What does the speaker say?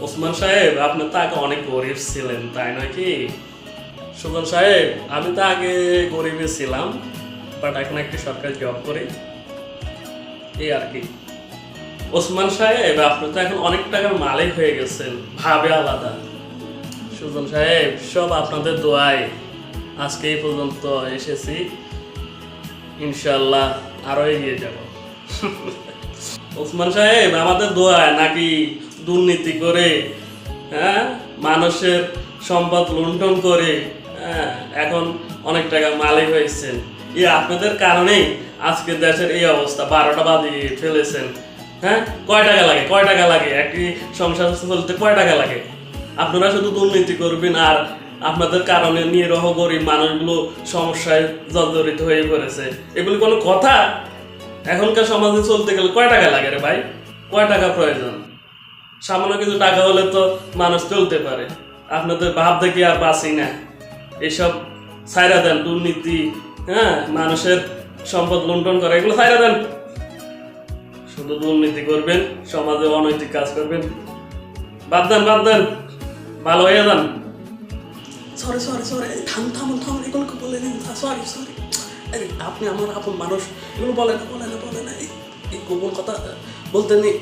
ওসমান সাহেব, আপনি তো আগে অনেক গরিব ছিলেন, তাই নয় কি? সুজন সাহেব, আমি তো আগে গরিবে ছিলাম, বাট এখন একটি সরকারি জব করি, এই আর কি। ওসমান সাহেব, আপনি তো এখন অনেক টাকার মালিক হয়ে গেছেন, ভাবে আলাদা। সুজন সাহেব, সব আপনাদের দোয়ায় আজকে এই পর্যন্ত এসেছি, ইনশাল্লাহ আরো এগিয়ে যাব। ওসমান সাহেব, আমাদের দোয়ায় নাকি দুর্নীতি করে, হ্যাঁ, মানুষের সম্পদ লুণ্ঠন করে, হ্যাঁ, এখন অনেক টাকা মালিক হয়েছেন। এই আপনাদের কারণেই আজকে দেশের এই অবস্থা, 12টা বাজিয়ে ফেলেছেন। হ্যাঁ, কয় টাকা লাগে একটি সংসার চলতে, কয় টাকা লাগে? আপনারা শুধু দুর্নীতি করবেন, আর আপনাদের কারণে নিরহ গরিব মানুষগুলো সমস্যায় জর্জরিত হয়ে পড়েছে। এগুলি কোনো কথা? এখনকার সমাজে চলতে গেলে কয় টাকা লাগে রে ভাই? কয় টাকা প্রয়োজন? সামান্য কিছু টাকা হলে তো মানুষ চলতে পারে। আপনাদের ভাব দেখি আর বাঁচি না। এইসব ছাইরা দেন, দুর্নীতি, হ্যাঁ, মানুষের সম্পদ লুণ্ঠন করে, এগুলো ছাইরা দেন। শুধু দুর্নীতি করবেন, সমাজে অনৈতিক কাজ করবেন, বাদ দেন, ভালো হয়ে যান। সরি, থামুন, এগুলো বলে নিন, সরি। আপনি আমার আপন মানুষ, এগুলো বলে না, এই গোপন কথা বলতে নেই।